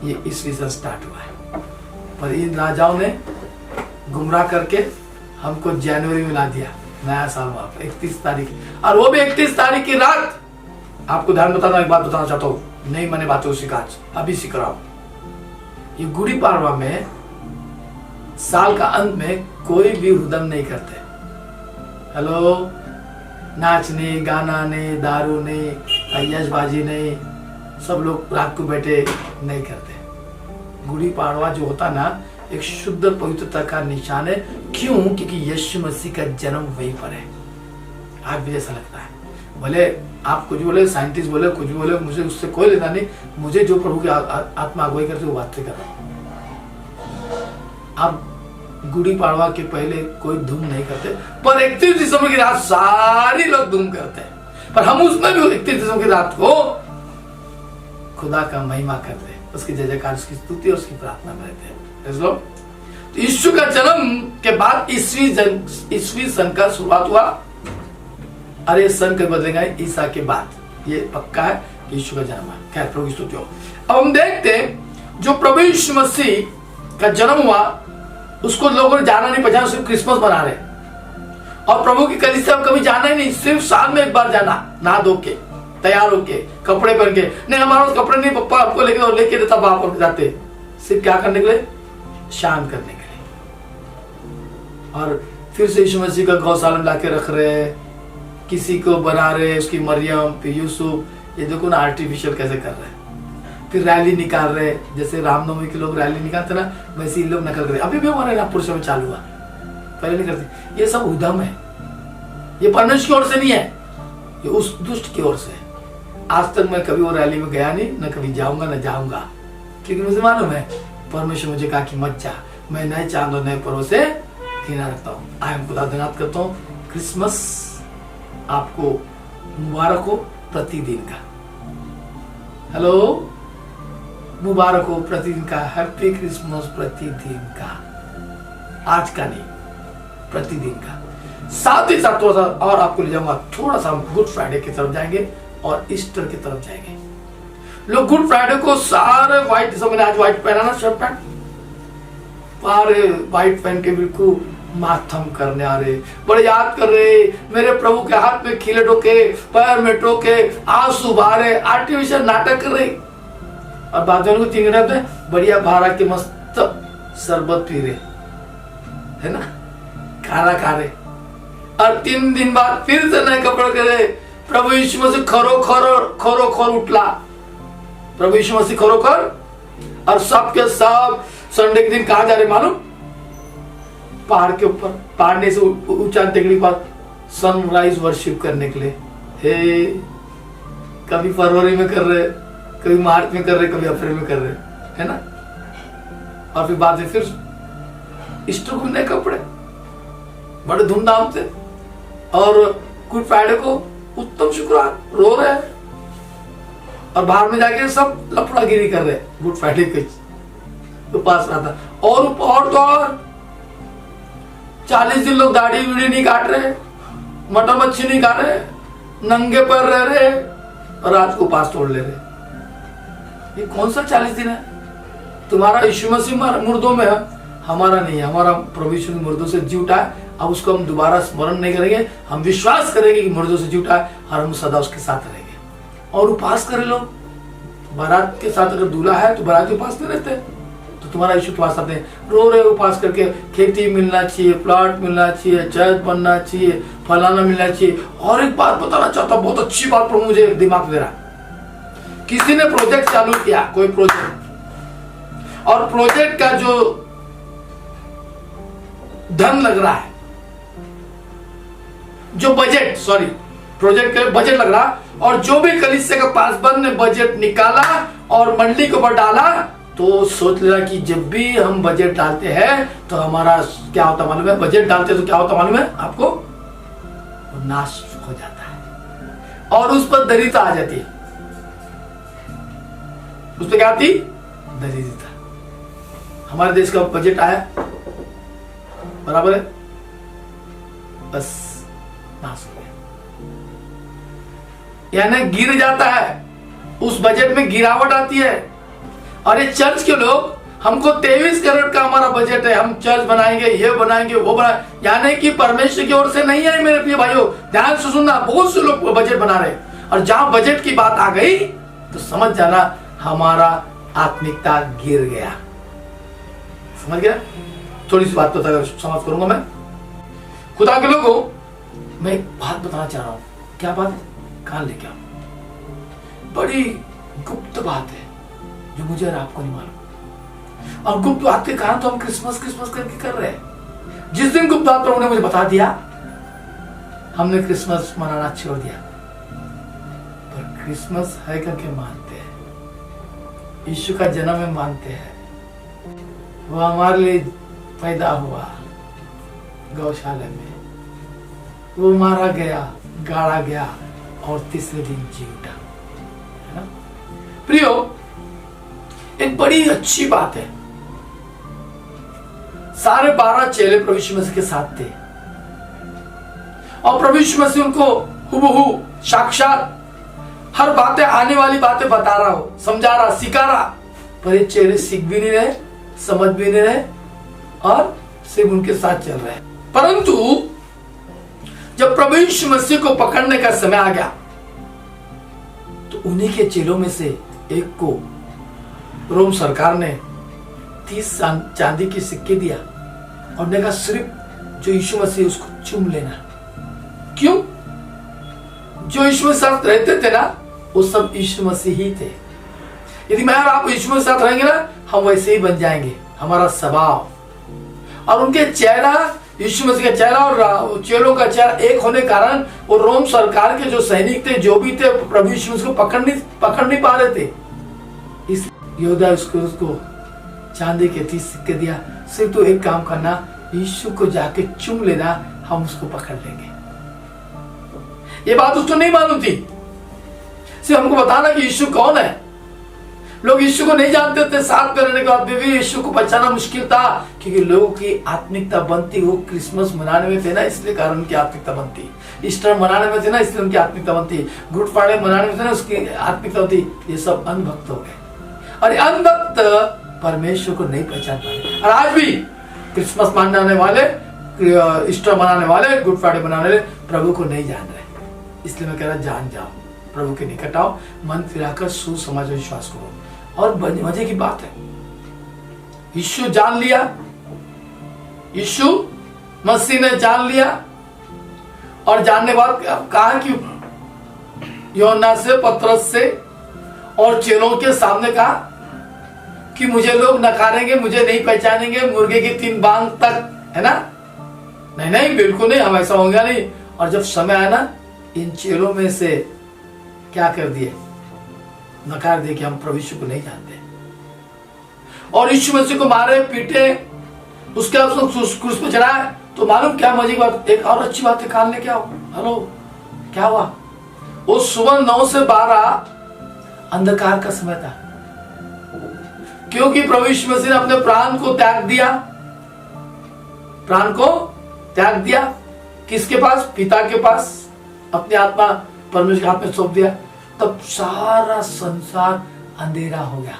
ये ईस्वी सन स्टार्ट हुआ है। पर इन राजाओं ने गुमराह करके हमको जनवरी में ला दिया, नया साल वहां पर 31 तारीख, और वो भी 31 तारीख की रात। आपको ध्यान बताना, एक बात बताना चाहता हूँ, नहीं मैंने बातों को सीखा, अभी सीख रहा हूं। ये गुड़ी पाड़वा में साल का अंत में कोई भी हुदम नहीं करते। हेलो, नाच नहीं, गाना नहीं, दारू नहीं, अय्याशबाजी नहीं, सब लोग रात को बैठे नहीं करते। गुड़ी पाड़वा जो होता ना, एक शुद्ध पवित्रता का निशान है। क्यों? क्योंकि यीशु मसीह का जन्म वहीं पर है। आज भी ऐसा लगता है, भले आप कुछ बोले, साइंटिस्ट बोले, कुछ बोले, मुझे उससे कोई लेना नहीं। मुझे जो प्रभु की आत्मा अगुवाई करते वो बात कर रहा हूं। आप गुड़ी पाड़वा के पहले कोई धूम नहीं करते, पर 31 दिसंबर की रात सारे लोग धूम करते हैं। पर हम उसमें भी 31 दिसंबर की रात को खुदा का महिमा करते हैं, उसकी जय जयकार, उसकी स्तुति और उसकी प्रार्थना में रहते हैं। तो यीशु का जन्म के बाद ईस्वी सन का शुरुआत हुआ। अरे सन के बदलेगा ईसा के बाद, ये पक्का है कि यीशु का जन्म है। खैर, प्रभु की स्तुति हो। अब हम देखते हैं जो प्रभु यीशु मसीह का जन्म हुआ उसको लोगों ने जाना नहीं, पहचाना, सिर्फ क्रिसमस मना रहे। और प्रभु की कलीसिया कभी जाना ही नहीं, सिर्फ साल में एक बार जाना, नहा धो के, तैयार होके, कपड़े पहन के। नहीं, हमारे कपड़े नहीं, पप्पा आपको लेके देता, बाप पर जाते। सिर्फ क्या करने के लिए? शांत करने के लिए। और फिर से यीशु मसीह का गौशाला में लाके रख रहे हैं, किसी को बना रहे, उसकी मरियम, फिर यूसुफ। ये देखो ना आर्टिफिशियल कैसे कर रहे हैं। फिर रैली निकाल रहे, जैसे रामनवमी के लोग रैली निकालते ना, वैसे ही लोग नकल कर रहे। अभी भी हमारे नागपुर में चालू हुआ, पहले नहीं करते। ये सब उद्यम है, ये परमेश्वर की ओर से नहीं है, ये उस दुष्ट की ओर से है। आज तक मैं कभी वो रैली में गया नहीं, न कभी जाऊंगा न जाऊंगा, क्योंकि मुझे मालूम है परमेश्वर मुझे कहा कि मत जा। मैं नए चांद और नए पर्व से घृणा रखता हूँ। आई खुदा धन्यवाद करता हूँ। क्रिसमस आपको मुबारक हो प्रतिदिन का। हेलो, मुबारक हो प्रतिदिन का। हैप्पी क्रिसमस प्रतिदिन का, आज का नहीं, प्रतिदिन का। साथ ही साथ थोड़ा सा और आपको ले जाऊंगा, थोड़ा सा गुड फ्राइडे की तरफ जाएंगे और ईस्टर की तरफ जाएंगे। लोग गुड फ्राइडे को सारे व्हाइट, जैसे मैंने आज व्हाइट पहना ना, शर्ट पैंट, सारे व्हाइट पहन के बिल्कुल माथम करने आ रहे, बड़े याद कर रहे, मेरे प्रभु के हाथ में खीले टोके, पैर में टोके, आंसू बहा रहे, आर्टिफिशियल नाटक कर रहे। और बाद में 3 घंटे में बढ़िया भारा के मस्त शरबत पी रहे, है ना, खाना खा रहे। और 3 दिन बाद फिर से नए कपड़े करे। प्रभु यीशु मसीह खरो उठला, प्रभु यीशु मसीह खरोखर। और सबके सब संडे के दिन कहा जा रहे मालूम? पहाड़ के ऊपर, पहाड़ से ऊंचा टेकड़ी पर सनराइज वर्शिप करने के लिए। हे, कभी फरवरी में कर रहे, कभी मार्च में कर रहे, कभी अप्रैल में कर रहे, है ना। और फिर बाद में फिर ईस्टर को नए कपड़े, बड़े धूमधाम से। और गुड फ्राइडे को उत्तम शुक्रवार रो रहे हैं, और बाहर में जाके सब लफड़ागिरी कर रहे गुड फ्राइडे के उपास रहा था। और तो और 40 दिन लोग दाढ़ी वीढ़ी नहीं काट रहे, मटन मच्छी नहीं खा रहे, नंगे पैर रह रहे, और रात को उपास तोड़ ले रहे। ये कौन सा 40 दिन है? तुम्हारा यीशु मसीह मुर्दों में है, हमारा नहीं है। हमारा प्रभु यीशु मुर्दों से जी उठा है। अब उसको हम दोबारा स्मरण नहीं करेंगे, हम विश्वास करेंगे कि मुर्दों से जी उठा है, और हम सदा उसके साथ रहेंगे। और उपास करे लोग, बारात के साथ अगर दूल्हा है तो बारात उपास नहीं रहते, तो तुम्हारा यीशु तुम्हारे साथ है। रो रहे उपास करके, खेती मिलना चाहिए, प्लॉट मिलना चाहिए, चर्च बनना चाहिए, फलाना मिलना चाहिए। और एक बात बताना चाहता हूं, बहुत अच्छी बात पर मुझे दिमाग में रहा। किसी ने प्रोजेक्ट चालू किया, कोई प्रोजेक्ट, और प्रोजेक्ट का जो धन लग रहा है, जो बजट, सॉरी, प्रोजेक्ट का बजट लग रहा, और जो भी कलीसिया का पासबंद ने बजट निकाला और मंडी के ऊपर डाला, तो सोच लेना कि जब भी हम बजट डालते हैं तो हमारा क्या होता मालूम है? बजट डालते हैं तो क्या होता मालूम है आपको? नाश हो जाता है, और उस पर दरिद्रता आ जाती है। उस पर क्या आती? दरिद्रता। हमारे देश का बजट आया, बराबर है, बस नाश हो गया, यानी गिर जाता है। उस बजट में गिरावट आती है, और ये चर्च के लोग हमको 23 करोड़ का हमारा बजट है, हम चर्च बनाएंगे, ये बनाएंगे, वो बनाएंगे, यानी कि परमेश्वर की ओर से नहीं है मेरे प्रिय भाइयों। ध्यान से सुनना, बहुत से लोग बजट बना रहे, और जहां बजट की बात आ गई तो समझ जाना हमारा आत्मिकता गिर गया। समझ गया? थोड़ी सी बात तो समाप्त करूंगा मैं। खुदा के लोगों, मैं एक बात बताना चाह रहा हूं। क्या बात है? कान लेके आओ। बड़ी गुप्त बात है जो मुझे और आपको नहीं मालूम, और गुप्त बात के कारण तो हम क्रिसमस करके कर रहे हैं। जिस दिन गुप्त बात प्रभु ने मुझे बता दिया, हमने क्रिसमस मनाना छोड़ दिया। पर क्रिसमस है करके मानते हैं, यीशु का जन्म में मानते हैं, वो हमारे लिए पैदा हुआ गौशाला में, वो मारा गया, गाड़ा गया और तीसरे दिन जी उठा, है ना प्रियो? एक बड़ी अच्छी बात है। सारे 12 चेले प्रभु यीशु मसीह के साथ थे, और प्रभु यीशु मसीह उनको हुबहू साक्षात हर बातें, आने वाली बातें बता रहा हो, समझा रहा, सिखा रहा। पर ये चेले सीख भी नहीं रहे, समझ भी नहीं रहे, और सिर्फ उनके साथ चल रहे। परंतु जब प्रभु यीशु मसीह को पकड़ने का समय आ गया, तो उन्हीं के चेलों में से एक को रोम सरकार ने 30 चांदी की सिक्के दिया, और ने कहा सिर्फ जो यीशु मसीह उसको चूम लेना। क्यों? जो यीशु मसीह साथ रहते थे ना, वो सब यीशु मसीह ही थे। यदि मैं और आप यीशु मसीह साथ रहेंगे ना, हम वैसे ही बन जाएंगे, हमारा स्वभाव। और उनके चेहरा, यीशु मसीह का चेहरा और चेलों का चेहरा एक होने के कारण वो रोम सरकार के जो सैनिक थे, जो भी थे, प्रभु यीशु मसीह को पकड़ नहीं पा रहे थे। इस योद्धा उसको चांदी के 30 सिक्के दिया, सिर्फ तो एक काम करना, यीशु को जाके चूम लेना, हम उसको पकड़ लेंगे। ये बात उसको नहीं मालूम थी, सिर्फ हमको बताना कि यीशु कौन है। लोग यीशु को नहीं जानते थे, साथ में रहने के बाद भी यीशु को पहचाना मुश्किल था, क्योंकि लोगों की आत्मिकता बनती, वो क्रिसमस मनाने में थे ना, इसलिए कारण उनकी आत्मिकता बनती, ईस्टर मनाने में थे ना, इसलिए उनकी आत्मिकता बनती, गुड फ्राइडे मनाने में थे ना, उसकी आत्मिकता होती। ये सब अंधभक्त हो गए, और अंधभक्त परमेश्वर को नहीं पहचान पाए। और आज भी क्रिसमस मनाने वाले, ईस्टर मनाने वाले, गुड फ्राइडे मनाने वाले प्रभु को नहीं जान रहे। इसलिए मैं कह रहा, जान जाओ, प्रभु के निकट आओ, मन फिराकर सुसमाचार विश्वास करो। और मजे की बात है, यीशु जान लिया, यीशु मसीह ने जान लिया, और जानने के बाद कहा कि यूहन्ना से, पतरस से और चेलों के सामने कहा कि मुझे लोग नकारेंगे, मुझे नहीं पहचानेंगे मुर्गे की 3 बांग तक, है ना? नहीं, बिल्कुल नहीं, हम ऐसा होगा नहीं। और जब समय आया ना, इन चेलों में से क्या कर दिए? नकार दिए कि हम प्रभु यीशु को नहीं जानते, और यीशु मसीह को मारे, पीटे, उसके बाद क्रूस पे चढ़ाए। तो मालूम क्या मजे की बात, एक और अच्छी बात है, कान लेके आओ। हेलो, क्या हुआ? वो सुबह 9 से 12 अंधकार का समय था, क्योंकि प्रभु यीशु मसीह ने अपने प्राण को त्याग दिया। प्राण को त्याग दिया किसके पास? पिता के पास। अपनी आत्मा परमेश्वर के हाथ में सौंप दिया। तब सारा संसार अंधेरा हो गया,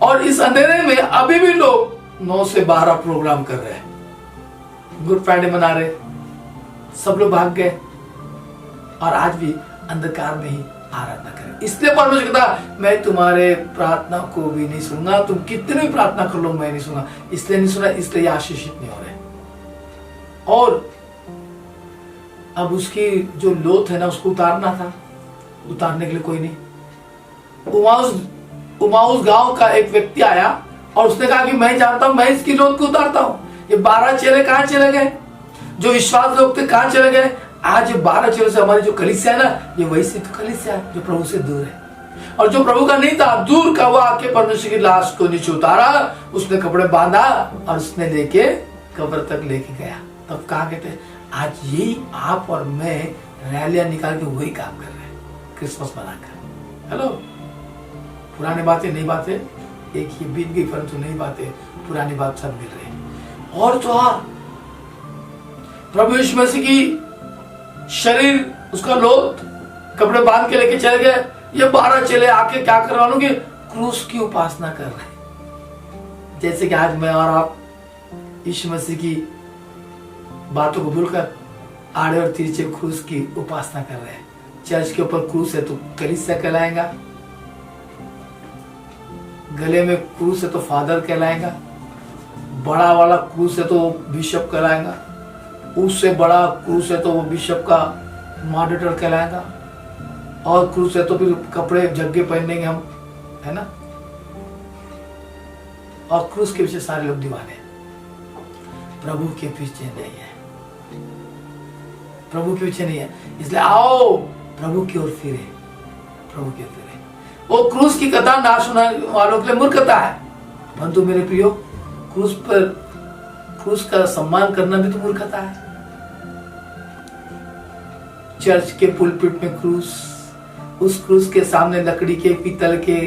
और इस अंधेरे में अभी भी लोग 9 से 12 प्रोग्राम कर रहे हैं, गुड फ्राइडे मना रहे, सब लोग भाग गए, और आज भी अंधकार में ही आराधना करें। इसलिए परमेश्वर कहता, मैं तुम्हारे प्रार्थना को भी नहीं सुनूंगा, तुम कितनी भी प्रार्थना कर लो, मैं नहीं सुनूंगा। इसलिए नहीं सुना, इसलिए आशीषित नहीं हो रहे। और अब उसकी जो लोथ है ना, उसको उतारना था, उतारने के लिए कोई नहीं। उमाउस गांव का एक व्यक्ति आया, और उसने कहा कि मैं जानता हूं, मैं इसकी लोथ को उतारता हूं। ये 12 चेले कहां चले गए? जो विश्वास लोग थे कहां चले गए? आज 12 चेलों से हमारी जो कलीसिया है ना, ये वैसी तो कलीसिया है जो प्रभु से दूर है, और जो प्रभु का नहीं था, दूर का, वो आके परमेश्वर की लाश को नीचे उतारा, उसने कपड़े बांधा, और उसने लेके कब्र तक लेके गया। तब कहा कहते, आज यही आप और मैं रैलियां निकाल के वही काम कर रहे हैं, क्रिसमस मनाकर। हेलो, पुरानी बातें, नई बातें एक ही बीत गई, परंतु नई बातें, पुरानी बात सब मिल रही। और तो और प्रभु यीशु मसीह की शरीर, उसका लोथ, कपड़े बांध के लेके चले गए। ये 12 चेले आके क्या कर, मालूम कि क्रूस की उपासना कर रहे हैं। जैसे कि आज मैं और आप यीशु मसीह की बातों को भूलकर आड़े और तिरछे क्रूस की उपासना कर रहे हैं। चर्च के ऊपर क्रूस है तो कलीसिया कहलाएगा, गले में क्रूस है तो फादर कहलाएगा, बड़ा वाला क्रूस है तो बिशप कहलाएगा, उससे बड़ा क्रूस है तो वो बिशप का मॉडरेटर कहलाएगा, और क्रूस है तो फिर कपड़े जग्गे पहनेंगे हम, है ना। और क्रूस के पीछे सारे लोग दीवाने हैं, प्रभु के पीछे नहीं है, प्रभु के पीछे नहीं है। इसलिए आओ प्रभु की ओर फिरे, प्रभु की ओर फिरे। वो क्रूस की कथा ना सुनने वालों के लिए मूर्खता है, परंतु मेरे प्रियो क्रूस पर क्रूस का सम्मान करना भी तो मूर्खता है। चर्च के पुलपिट में क्रूस, उस क्रूस के सामने लकड़ी के, पीतल के,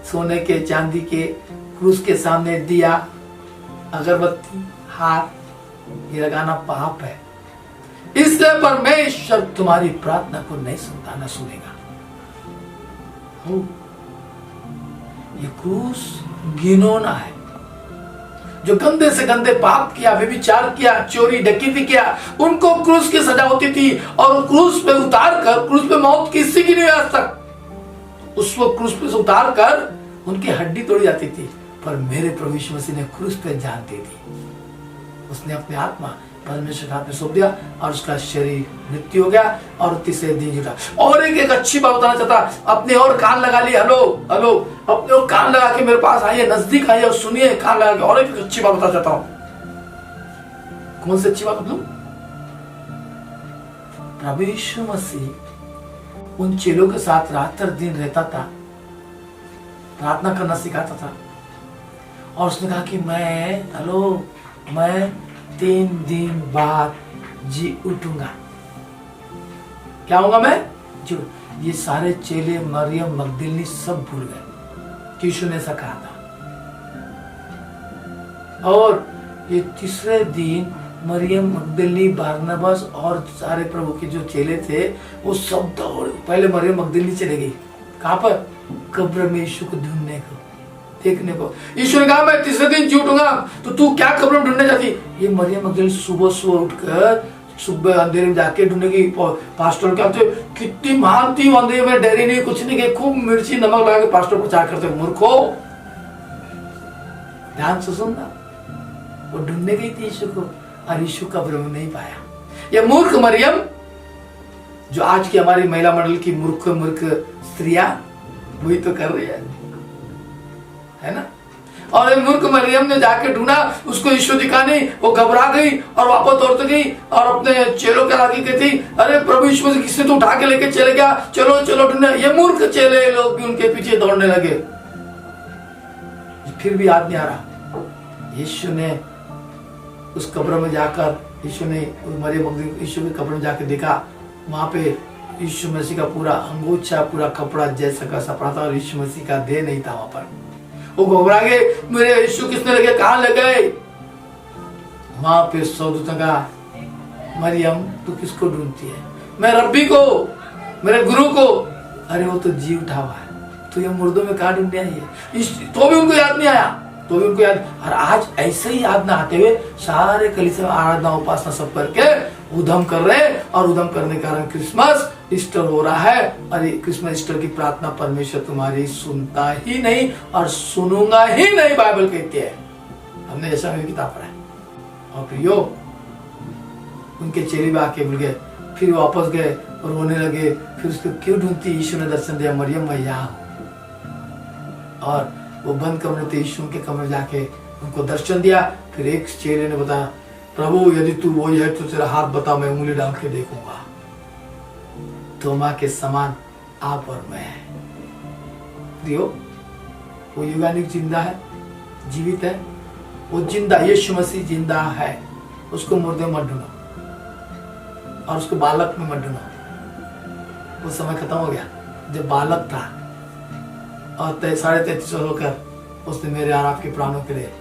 सोने के, चांदी के क्रूस के सामने दिया, अगरबत्ती, हाथ ये लगाना पाप है। इसलिए परमेश्वर तुम्हारी प्रार्थना को नहीं सुनता, न सुनेगा। ये क्रूस घिनौना है। जो गंदे से गंदे पाप किया, व्यभिचार किया, चोरी डकैती किया, उनको क्रूस की सजा होती थी, और वो क्रूस पे उतार कर, क्रूस पे मौत किसी की नहीं आज तक, उसको क्रूस पे से उतार कर उनकी हड्डी तोड़ी जाती थी। पर मेरे प्रभु यीशु मसीह ने क्रूस पे जान दे दी। उसने अपनी आत्मा परमेश्वर के हाथ में सौंप दिया और उसका शरीर मृत्यु हो गया और तीसरे दिन जुटा। और एक अच्छी बात बताना चाहता, अपने और कान लगा लिए, हेलो हेलो, अपने और कान लगा के मेरे पास आइए, नजदीक आइए और सुनिए, कान लगा के। और एक अच्छी बात बताना चाहता हूं। कौन सी अच्छी बात बताऊं? प्रभु यीशु मसीह उन चेलों के साथ रात दिन रहता था, प्रार्थना करना सिखाता था, और उसने कहा कि मैं 3 दिन बाद जी उठूंगा। क्या होगा? मैं जी। ये सारे चेले, मरियम मगदलिनी सब भूल गए कि यीशु ने ऐसा कहा था। और ये तीसरे दिन मरियम मगदलिनी, बारनबास और सारे प्रभु के जो चेले थे वो सब दौड़, पहले मरियम मगदलिनी चले गई। कहां पर? कब्र में यीशु को ढूंढने को, देखने को। यीशु ने कहा मैं तीसरे दिन जी उठूंगा, तो तू क्या कब्र में ढूंढने जाती? ये मरियम मगदलिनी सुबह उठकर सुबह अंधेरे में जाके ढूंढेगी। पास्टर क्या थे, कितनी महान थी, अंधेरे में डरी नहीं, कुछ नहीं गई, खूब मिर्ची नमक लगा के पास्टर प्रचार करते। मूर्खो, ध्यान से सुनना, वो ढूंढने गई थी यीशु को, और यीशु कब्र में नहीं पाया। ये मूर्ख मरियम, जो आज की हमारी महिला मंडल की मूर्ख स्त्रियां वही तो कर रही है ना। और मूर्ख मरियम ने जाके ढूंढा, उसको यीशु दिखा नहीं, वो घबरा गई और वापस दौड़ते गई और अपने चेलों के आगे कहती, अरे प्रभु यीशु से किसने तो उठा के लेके चले गया, चलो चलो ढूंढने। ये मूर्ख चेले लोग भी उनके पीछे दौड़ने लगे, फिर भी याद नहीं आ रहा। यीशु ने उस कब्र में जाकर, यीशु ने मरियम मगदलिनी यीशु के कब्र में जाके देखा, वहां पे यीशु मसीह का पूरा अंगोछा, पूरा कपड़ा जैसा का सपड़ा था, और यीशु मसीह का देह नहीं था वहां पर। वो घबरा गए, मेरे यीशु किसने लगे, कहां लग गए? वहां पे स्वर्गदूत ने कहा, मरियम तू किसको ढूंढती है? मैं रब्बी को, मेरे गुरु को। अरे वो तो जी उठा हुआ है, तो ये मुर्दों में कहां ढूंढने आई है? तो भी उनको याद नहीं आया, तो भी उनको याद। और आज ऐसे ही याद ना आते हुए सारे कलीसिया में आराधना उपासना सब करके उधम कर रहे हैं, और उधम करने के कारण क्रिसमस ईस्टर हो रहा है। और क्रिसमस ईस्टर की प्रार्थना परमेश्वर तुम्हारी सुनता ही नहीं और सुनूंगा ही नहीं, बाइबल कहती है। हमने ऐसा में किताब पढ़ा है। और प्रियो, उनके चेले भी आके मिल गए, फिर वापस गए और रोने लगे। फिर उसको क्यों ढूंढती? यीशु ने दर्शन दिया, मरियम मैं यहाँ हूं। और वो बंद कमरे थे, यीशु के कमरे जाके उनको दर्शन दिया। फिर एक चेले ने बताया, प्रभु यदि तू वही है तो तेरा हाथ बता, मैं उंगली डाल के देखूंगा। तोमा के समान आप और मैं है। प्रियो, वो युगानिक जिंदा है, जीवित है, वो जिंदा, यीशु मसीह जिंदा है। उसको मुर्दे मत ढूंढो और उसको बालक में मत ढूंढो। वो समय खत्म हो गया जब बालक था और 33.5 होकर उसने मेरे और आपके प्राणों के लिए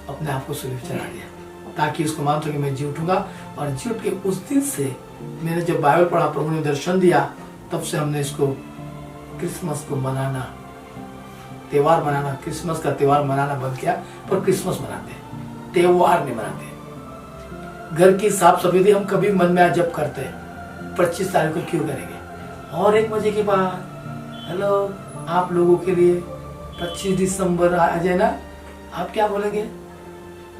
अपने आप को सूली पर चढ़ा दिया, ताकि उसको मान सके मैं जी उठूंगा। और जी उठ के उस दिन से मैंने जब बाइबल पढ़ा, प्रभु ने दर्शन दिया, तब से हमने इसको क्रिसमस को मनाना त्योहार मनाना, क्रिसमस का त्योहार मनाना बंद किया, पर क्रिसमस मनाते हैं, त्योहार नहीं मनाते। घर की साफ सफाई हम कभी मन में जब करते हैं, 25 तारीख को क्यों करेंगे। और एक मजे की बात, हेलो आप लोगों के लिए 25 दिसंबर आ जाए ना, आप क्या बोलेंगे?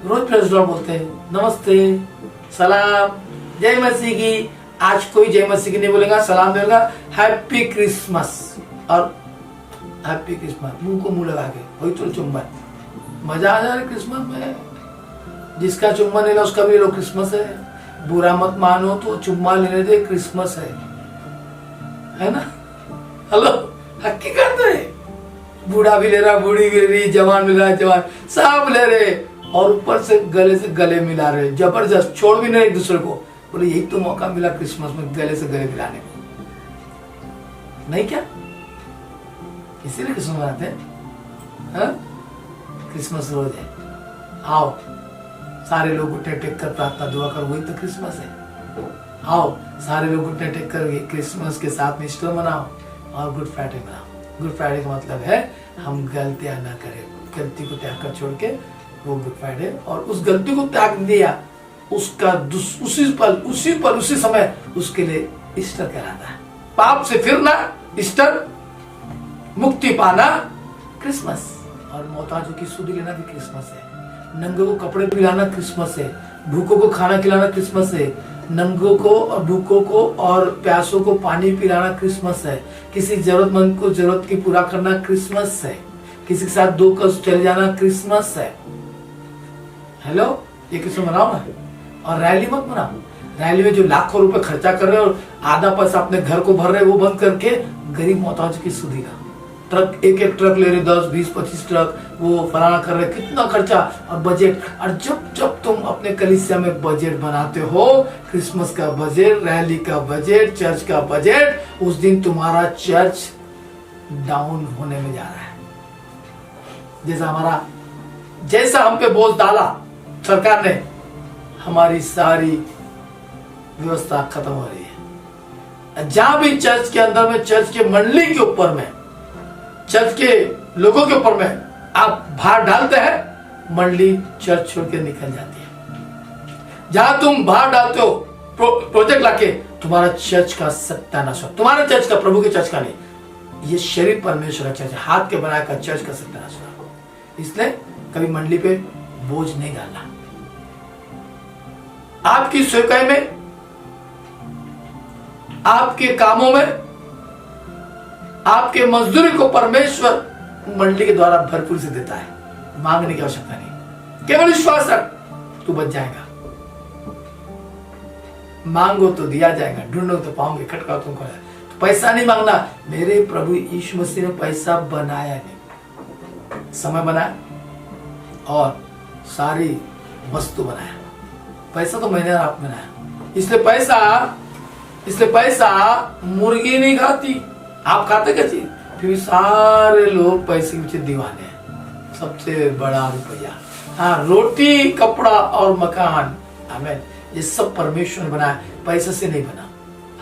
रोज प्रेस लॉर्ड बोलते हैं, नमस्ते, सलाम, जय मसीह की। आज कोई जय मसीह की नहीं बोलेगा, सलाम देगा, हैप्पी क्रिसमस और हैप्पी क्रिसमस मुंह को मुंह लगा के, वही तो चुम्बन। मजा आ जा रहा है क्रिसमस में, जिसका चुम्बन लेना उसका भी लो, क्रिसमस है। बुरा मत मानो तो चुम्मा लेने दे, क्रिसमस है ना। हेलो, हकीकत है, बूढ़ा भी ले रहा, बूढ़ी भी ले रही, जवान भी ले रहा, जवान सब ले रहे, और ऊपर से गले मिला रहे, जबरदस्त, छोड़ भी नहीं एक दूसरे को। बोले यही तो मौका मिला क्रिसमस में गले से गले मिलाने को, नहीं क्या? इसीलिए क्रिसमस मनाते हैं। क्रिसमस रोज है, आओ सारे लोग घुटने टेक कर प्रार्थना दुआ कर, वही तो क्रिसमस है। आओ सारे लोग घुटने टेक कर क्रिसमस के साथ में ईस्टर मनाओ और गुड फ्राइडे मनाओ। गुड फ्राइडे का मतलब है हम गलतियां ना करें, गलती को त्याग कर छोड़ के वो गुड फ्राइडे, और उस गलती को त्याग दिया उसका उसी पल उसी समय उसके लिए ईस्टर कहलाता है। पाप से फिरना ईस्टर, मुक्ति पाना क्रिसमस, और मोहताजों की सुधि लेना भी क्रिसमस है। नंगों को कपड़े पिलाना क्रिसमस है, भूखों को खाना खिलाना क्रिसमस है, नंगों को और भूखों को और प्यासों को पानी पिलाना क्रिसमस है, किसी जरूरतमंद को जरूरत की पूरा करना क्रिसमस है, किसी के साथ दो कष्ट चले जाना क्रिसमस है। हेलो, ये क्रिसमस मनाओ ना, और रैली मत मनाओ। रैली में जो लाखों रुपए खर्चा कर रहे हो और आधा पैसा अपने घर को भर रहे, वो बंद करके गरीब मोहताज की सुधी का ट्रक, एक ट्रक ले रहे, 10, 20, 25 ट्रक, वो फलाना कर रहे, कितना खर्चा और बजट। और जब तुम अपने कलीसिया में बजट बनाते हो, क्रिसमस का बजट, रैली का बजट, चर्च का बजट, उस दिन तुम्हारा चर्च डाउन होने में जा रहा है। जैसा हम पे बोझ डाला सरकार ने, हमारी सारी व्यवस्था खत्म हो रही है। जहां भी चर्च के अंदर में, चर्च के मंडली के ऊपर में, चर्च के लोगों के ऊपर में आप भार डालते हैं, मंडली चर्च छोड़ के निकल जाती है। जहां तुम भार डालते हो प्रोजेक्ट लाके, तुम्हारा चर्च का सत्यानाश हो। तुम्हारा चर्च का, प्रभु के चर्च का नहीं, ये शरीर परमेश्वर का चर्च, हाथ के बनाया का चर्च का सत्यानाश हो। इसलिए कभी मंडली पे बोझ नहीं डालना। आपकी सेवकाई में, आपके कामों में, आपके मजदूरी को परमेश्वर मंडली के द्वारा भरपूर से देता है। मांगने की आवश्यकता नहीं, केवल विश्वास रख, तू बच जाएगा। मांगो तो दिया जाएगा, ढूंढो तो पाओगे, खटकाओ तुमको। तो पैसा नहीं मांगना। मेरे प्रभु यीशु मसीह ने पैसा बनाया नहीं, समय बनाया और सारी वस्तु बनाया। पैसा तो मैंने आप बनाया। इसलिए पैसा मुर्गी नहीं खाती। आप खाते क्या चीज? फिर सारे लोग पैसे के पीछे दीवाने हैं, सबसे बड़ा रुपया। हाँ, रोटी, कपड़ा और मकान, आमीन, ये सब परमेश्वर ने बनाया, पैसे से नहीं बना।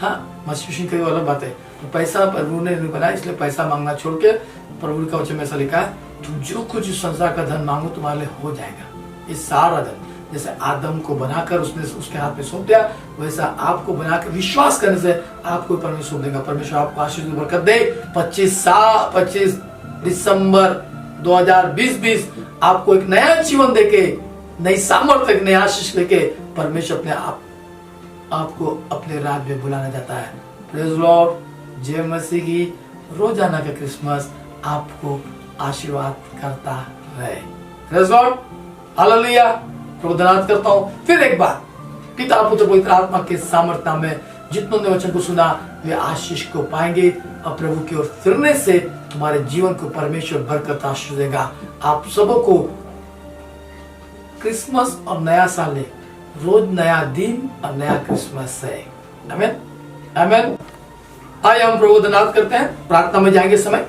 हाँ, मसीह की अलग बात है। तो पैसा प्रभु ने नहीं बनाया, इसलिए पैसा मांगना छोड़ के, प्रभु का वचन में ऐसा लिखा है, तुम जो कुछ संसार का धन मांगो तुम्हारे लिए हो जाएगा। ये सारा धन, जैसे आदम को बनाकर उसने उसके हाथ में सौंप दिया, वैसा आपको बनाकर विश्वास करने से आपको परमेश्वर सौंप देगा। परमेश्वर आपको आशीष बरकत दे। 25 दिसंबर 2020 आपको एक नया जीवन देके, नई सामर्थ्य, नई आशीष लेके परमेश्वर अपने आपको अपने राज्य में बुलाना चाहता है। प्रेज़ लॉर्ड, जय मसीह की। रोजाना का क्रिसमस आपको आशीर्वाद करता रहे। Praise Lord, hallelujah. धन्यवाद करता हूं। फिर एक बार, पिता पुत्र पवित्र आत्मा के सामर्थ्य में जितनों ने वचन को सुना वे आशीष को पाएंगे, और प्रभु की ओर फिरने से तुम्हारे जीवन को परमेश्वर बरकत आशीष देगा। आप सबों को क्रिसमस और नया साल है, रोज नया दिन और नया क्रिसमस है। आमीन, आमीन। आइए हम प्रभु धन्यवाद करते हैं। प्रार्थना में जाएंगे समय,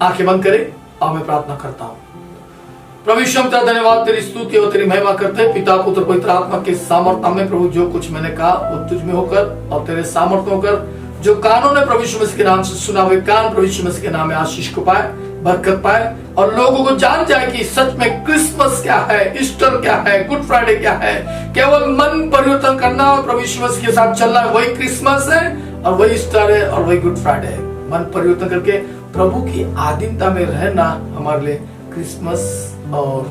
आंखें बंद करें और मैं प्रार्थना करता हूं। प्रभु यीशु तेरा धन्यवाद, तेरी स्तुति और तेरी महिमा करते हैं। पिता पुत्र पवित्र आत्मा के सामर्थ्य में प्रभु जो कुछ मैंने कहा वो तुझ में होकर और तेरे सामर्थ्य होकर, जो कानों ने प्रभु यीशु मसीह के नाम से सुना वे कान प्रभु यीशु मसीह के नाम में आशीष को पाए। बरकत पाए और लोगों को जान जाए कि सच में क्रिसमस क्या है, ईस्टर क्या है, गुड फ्राइडे क्या है। केवल मन परिवर्तन करना और प्रभु यीशु मसीह के साथ चलना, वही क्रिसमस है और वही ईस्टर है और वही गुड फ्राइडे है। मन परिवर्तन करके प्रभु की आधीनता में रहना हमारे लिए क्रिसमस और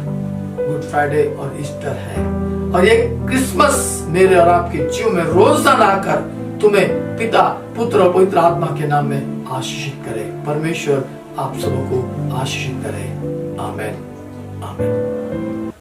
गुड फ्राइडे और ईस्टर है। और ये क्रिसमस मेरे और आपके जीवन में रोजाना आकर तुम्हें पिता, पुत्र और पवित्र आत्मा के नाम में आशीषित करे। परमेश्वर आप सबको आशीषित करे। आमीन, आमीन।